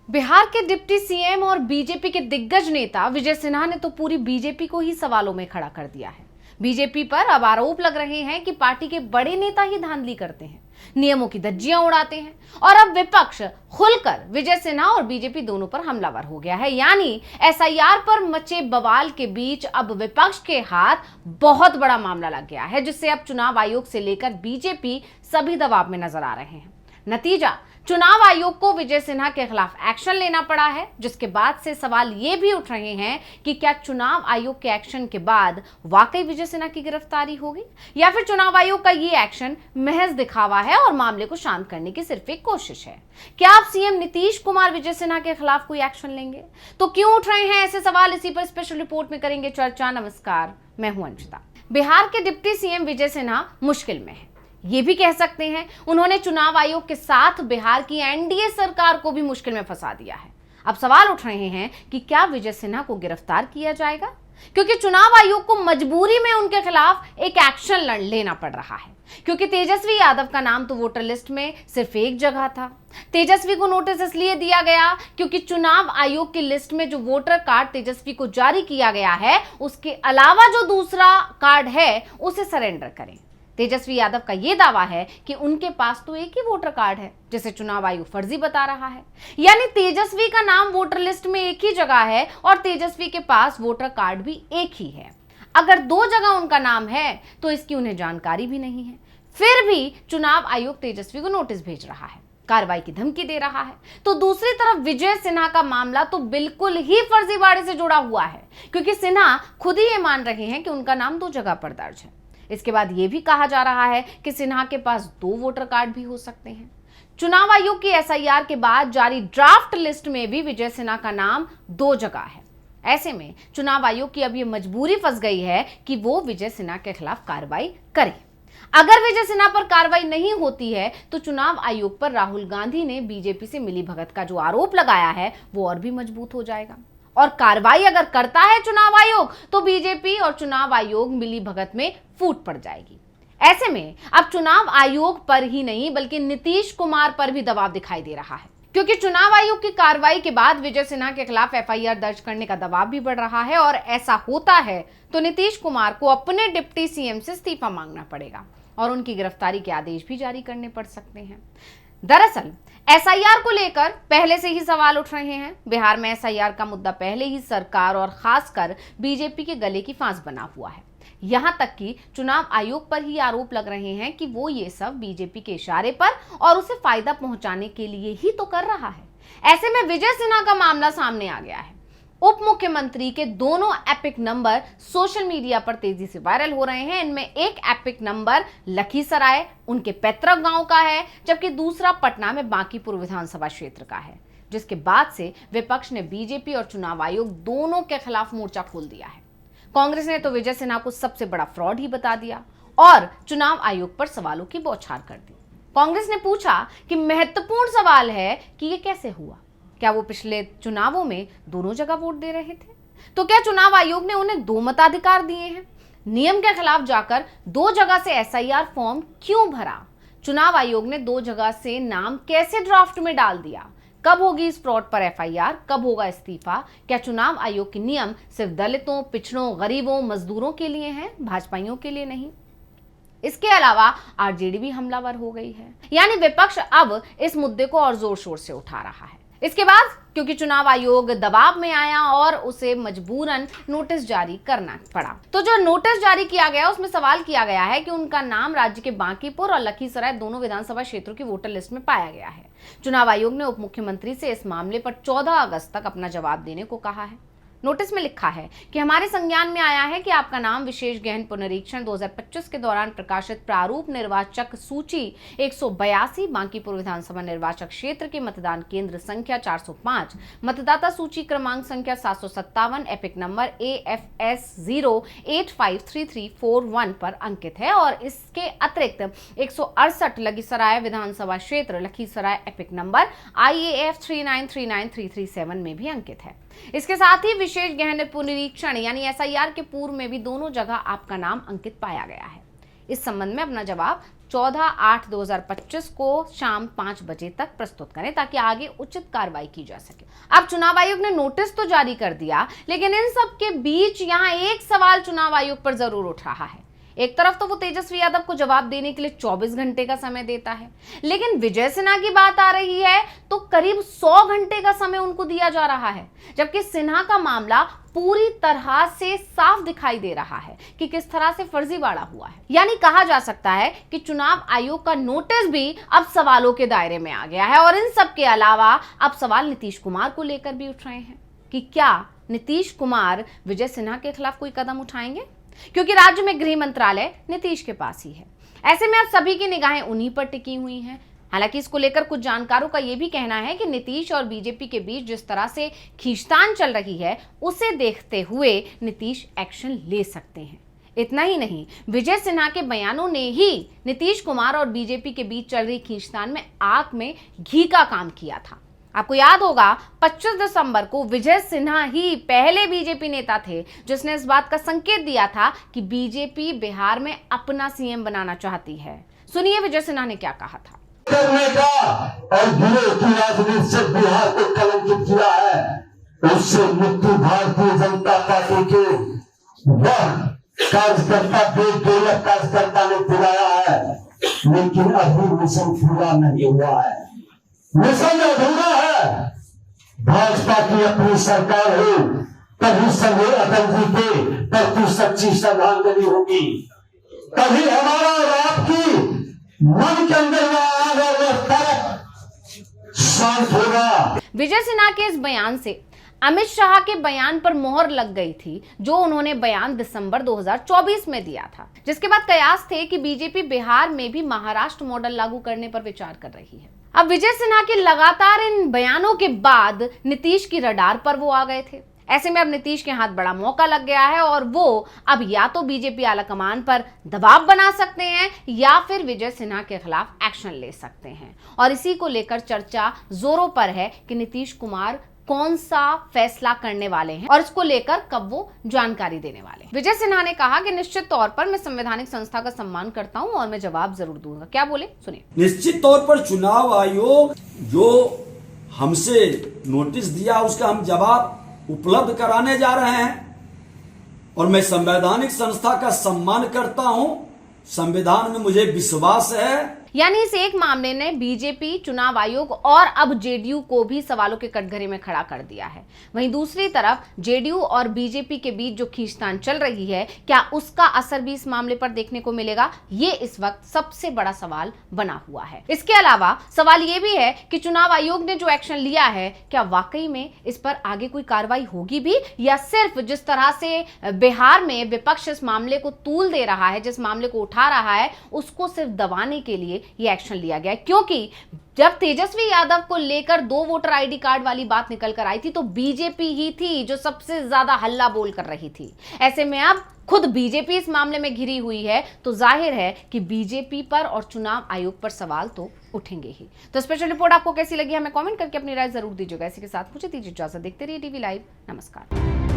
बिहार के deputy CM और BJP के दिग्गज नेता विजय सिन्हा ने तो पूरी बीजेपी को ही सवालों में खड़ा कर दिया है। बीजेपी पर अब आरोप लग रहे हैं कि पार्टी के बड़े नेता ही धांधली करते हैं, नियमों की धज्जियां उड़ाते हैं और अब विपक्ष खुलकर विजय सिन्हा और बीजेपी दोनों पर हमलावर हो गया है। यानी एसआईआर पर मचे बवाल के बीच अब विपक्ष के हाथ बहुत बड़ा मामला लग गया है, जिससे अब चुनाव आयोग से लेकर बीजेपी सभी दबाव में नजर आ रहे हैं। नतीजा, चुनाव आयोग को विजय सिन्हा के खिलाफ एक्शन लेना पड़ा है, जिसके बाद से सवाल ये भी उठ रहे हैं कि क्या चुनाव आयोग के एक्शन के बाद वाकई विजय सिन्हा की गिरफ्तारी होगी या फिर चुनाव आयोग का ये एक्शन महज दिखावा है और मामले को शांत करने की सिर्फ एक कोशिश है। क्या आप सीएम नीतीश कुमार विजय सिन्हा के खिलाफ कोई एक्शन लेंगे? तो क्यों उठ रहे हैं ऐसे सवाल, इसी पर स्पेशल रिपोर्ट में करेंगे चर्चा। नमस्कार, मैं हूं अंशिता। बिहार के डिप्टी सीएम विजय सिन्हा मुश्किल में है, ये भी कह सकते हैं। उन्होंने चुनाव आयोग के साथ बिहार की एनडीए सरकार को भी मुश्किल में फंसा दिया है। अब सवाल उठ रहे हैं कि क्या विजय सिन्हा को गिरफ्तार किया जाएगा, क्योंकि चुनाव आयोग को मजबूरी में उनके खिलाफ एक एक्शन लेना पड़ रहा है। क्योंकि तेजस्वी यादव का नाम तो वोटर लिस्ट में सिर्फ एक जगह था। तेजस्वी को नोटिस इसलिए दिया गया क्योंकि चुनाव आयोग की लिस्ट में जो वोटर कार्ड तेजस्वी को जारी किया गया है, उसके अलावा जो दूसरा कार्ड है उसे सरेंडर करें। तेजस्वी यादव का यह दावा है कि उनके पास तो एक ही वोटर कार्ड है, जिसे चुनाव आयोग फर्जी बता रहा है। यानी तेजस्वी का नाम वोटर लिस्ट में एक ही जगह है और तेजस्वी के पास वोटर कार्ड भी एक ही है। अगर दो जगह उनका नाम है तो इसकी उन्हें जानकारी भी नहीं है, फिर भी चुनाव आयोग तेजस्वी को नोटिस भेज रहा है, कार्रवाई की धमकी दे रहा है। तो दूसरी तरफ विजय सिन्हा का मामला तो बिल्कुल ही फर्जीवाड़े से जुड़ा हुआ है, क्योंकि सिन्हा खुद ही ये मान रहे हैं कि उनका नाम दो जगह पर दर्ज है। इसके बाद यह भी कहा जा रहा है कि सिन्हा के पास दो वोटर कार्ड भी हो सकते हैं। चुनाव आयोग की एसआईआर के बाद जारी ड्राफ्ट लिस्ट में भी विजय सिन्हा का नाम दो जगह है। ऐसे में चुनाव आयोग की अब यह मजबूरी फंस गई है कि वो विजय सिन्हा के खिलाफ कार्रवाई करे। अगर विजय सिन्हा पर कार्रवाई नहीं होती है तो चुनाव आयोग पर राहुल गांधी ने बीजेपी से मिलीभगत का जो आरोप लगाया है वो और भी मजबूत हो जाएगा। और कार्रवाई अगर करता है चुनाव आयोग तो बीजेपी और चुनाव आयोग मिली भगत में फूट पड़ जाएगी। ऐसे में अब चुनाव आयोग पर ही नहीं बल्कि नीतीश कुमार पर भी दबाव दिखाई दे रहा है, क्योंकि चुनाव आयोग की कार्रवाई के बाद विजय सिन्हा के खिलाफ एफआईआर दर्ज करने का दबाव भी बढ़ रहा है। और ऐसा होता है तो नीतीश कुमार को अपने डिप्टी सीएम से इस्तीफा मांगना पड़ेगा और उनकी गिरफ्तारी के आदेश भी जारी करने पड़ सकते हैं। दरअसल एसआईआर को लेकर पहले से ही सवाल उठ रहे हैं। बिहार में एसआईआर का मुद्दा पहले ही सरकार और खासकर बीजेपी के गले की फांस बना हुआ है। यहां तक कि चुनाव आयोग पर ही आरोप लग रहे हैं कि वो ये सब बीजेपी के इशारे पर और उसे फायदा पहुंचाने के लिए ही तो कर रहा है। ऐसे में विजय सिन्हा का मामला सामने आ गया है। उप मुख्यमंत्री के दोनों एपिक नंबर सोशल मीडिया पर तेजी से वायरल हो रहे हैं। इनमें एक एपिक नंबर लखीसराय उनके पैतृक गांव का है, जबकि दूसरा पटना में बांकीपुर विधानसभा क्षेत्र का है, जिसके बाद से विपक्ष ने बीजेपी और चुनाव आयोग दोनों के खिलाफ मोर्चा खोल दिया है। कांग्रेस ने तो विजय सिन्हा को सबसे बड़ा फ्रॉड ही बता दिया और चुनाव आयोग पर सवालों की बौछार कर दी। कांग्रेस ने पूछा कि महत्वपूर्ण सवाल है कि यह कैसे हुआ, क्या वो पिछले चुनावों में दोनों जगह वोट दे रहे थे? तो क्या चुनाव आयोग ने उन्हें दो मताधिकार दिए हैं? नियम के खिलाफ जाकर दो जगह से एसआईआर फॉर्म क्यों भरा? चुनाव आयोग ने दो जगह से नाम कैसे ड्राफ्ट में डाल दिया? कब होगी इस फ्रॉड पर एफआईआर? कब होगा इस्तीफा? क्या चुनाव आयोग के नियम सिर्फ दलितों, पिछड़ों, गरीबों, मजदूरों के लिए हैं, भाजपाइयों के लिए नहीं? इसके अलावा आरजेडी भी हमलावर हो गई है। यानी विपक्ष अब इस मुद्दे को और जोर शोर से उठा रहा है। इसके बाद क्योंकि चुनाव आयोग दबाव में आया और उसे मजबूरन नोटिस जारी करना पड़ा, तो जो नोटिस जारी किया गया उसमें सवाल किया गया है कि उनका नाम राज्य के बांकीपुर और लखीसराय दोनों विधानसभा क्षेत्रों की वोटर लिस्ट में पाया गया है। चुनाव आयोग ने उप मुख्यमंत्री से इस मामले पर 14 अगस्त तक अपना जवाब देने को कहा है। नोटिस में लिखा है कि हमारे संज्ञान में आया है कि आपका नाम विशेष गहन पुनरीक्षण 2025 के दौरान प्रकाशित प्रारूप निर्वाचक सूची 182 बांकीपुर विधानसभा निर्वाचक क्षेत्र के मतदान केंद्र संख्या 405, मतदाता सूची क्रमांक संख्या 757, एपिक नंबर AFS 0853341 पर अंकित है और इसके अतिरिक्त 168 लखीसराय विधानसभा क्षेत्र लखीसराय एपिक नंबर IAF 3939337 में भी अंकित है। इसके साथ ही विशेष गहन पुनरीक्षण यानी एसआईआर के पूर्व में भी दोनों जगह आपका नाम अंकित पाया गया है। इस संबंध में अपना जवाब 14/8/2025 को शाम 5 बजे तक प्रस्तुत करें ताकि आगे उचित कार्रवाई की जा सके। अब चुनाव आयोग ने नोटिस तो जारी कर दिया, लेकिन इन सब के बीच यहां एक सवाल चुनाव आयोग पर जरूर उठ रहा है। एक तरफ तो वो तेजस्वी यादव को जवाब देने के लिए 24 घंटे का समय देता है, लेकिन विजय सिन्हा की बात आ रही है तो करीब 100 घंटे का समय उनको दिया जा रहा है, जबकि सिन्हा का मामला पूरी तरह से साफ दिखाई दे रहा है कि किस तरह से फर्जीवाड़ा हुआ है। यानी कहा जा सकता है कि चुनाव आयोग का नोटिस भी अब सवालों के दायरे में आ गया है। और इन सब के अलावा अब सवाल नीतीश कुमार को लेकर भी उठ रहे हैं कि क्या नीतीश कुमार विजय सिन्हा के खिलाफ कोई कदम उठाएंगे, क्योंकि राज्य में गृह मंत्रालय नीतीश के पास ही है। ऐसे में अब सभी की निगाहें उन्हीं पर टिकी हुई हैं। हालांकि इसको लेकर कुछ जानकारों का यह भी कहना है कि नीतीश और बीजेपी के बीच जिस तरह से खींचतान चल रही है, उसे देखते हुए नीतीश एक्शन ले सकते हैं। इतना ही नहीं, विजय सिन्हा के बयानों ने ही नीतीश कुमार और बीजेपी के बीच चल रही खींचतान में आग में घी का काम किया था। आपको याद होगा 25 दिसंबर को विजय सिन्हा ही पहले बीजेपी नेता थे जिसने इस बात का संकेत दिया था कि बीजेपी बिहार में अपना सीएम बनाना चाहती है। सुनिए विजय सिन्हा ने क्या कहा था। करने का और गिरोह की राजनीति से बिहार को कलंकित किया है, उससे मुक्ति भारतीय जनता पार्टी के वह कार्यकर्ता कार्यकर्ता ने दिलाया है, लेकिन अभी मिशन पूरा नहीं हुआ है। मिशन अधूरा है। भाजपा की अपनी सरकार हो तभी सभी अटल जी के प्रति सच्ची श्रद्धांजलि होगी, तभी हमारा और आपकी मन के अंदर शांत होगा। विजय सिन्हा के इस बयान से अमित शाह के बयान पर मोहर लग गई थी, जो उन्होंने बयान दिसंबर 2024 में दिया था, जिसके बाद कयास थे कि बीजेपी बिहार में भी महाराष्ट्र मॉडल लागू करने पर विचार कर रही है। अब विजय सिन्हा के लगातार इन बयानों के बाद नीतीश की रडार पर वो आ गए थे। ऐसे में अब नीतीश के हाथ बड़ा मौका लग गया है और वो अब या तो बीजेपी आलाकमान पर दबाव बना सकते हैं या फिर विजय सिन्हा के खिलाफ एक्शन ले सकते हैं। और इसी को लेकर चर्चा जोरों पर है कि नीतीश कुमार कौन सा फैसला करने वाले हैं और इसको लेकर कब वो जानकारी देने वाले हैं। विजय सिन्हा ने कहा कि निश्चित तौर पर मैं संवैधानिक संस्था का सम्मान करता हूं और मैं जवाब जरूर दूंगा। क्या बोले, सुनिए। निश्चित तौर पर चुनाव आयोग जो हमसे नोटिस दिया उसका हम जवाब उपलब्ध कराने जा रहे हैं और मैं संवैधानिक संस्था का सम्मान करता हूं। संविधान में मुझे विश्वास है। यानी इस एक मामले ने बीजेपी, चुनाव आयोग और अब जेडीयू को भी सवालों के कटघरे में खड़ा कर दिया है। वहीं दूसरी तरफ जेडीयू और बीजेपी के बीच जो खींचतान चल रही है, क्या उसका असर भी इस मामले पर देखने को मिलेगा, ये इस वक्त सबसे बड़ा सवाल बना हुआ है। इसके अलावा सवाल ये भी है कि चुनाव आयोग ने जो एक्शन लिया है, क्या वाकई में इस पर आगे कोई कार्रवाई होगी भी, या सिर्फ जिस तरह से बिहार में विपक्ष इस मामले को तूल दे रहा है, जिस मामले को उठा रहा है, उसको सिर्फ दबाने के लिए ये एक्शन लिया गया है। क्योंकि जब तेजस्वी यादव को लेकर 2 वोटर आईडी कार्ड वाली बात निकल कर आई थी तो बीजेपी ही थी जो सबसे ज्यादा हल्ला बोल कर रही थी। ऐसे में अब खुद बीजेपी इस मामले में घिरी हुई है तो जाहिर है कि बीजेपी पर और चुनाव आयोग पर सवाल तो उठेंगे ही। तो स्पेशल रिपोर्ट आपको कैसी लगी हमें कमेंट करके अपनी राय जरूर दीजिएगा। इसी के साथ मुझे दीजिए इजाजत। देखते रहिए टीवी लाइव। नमस्कार।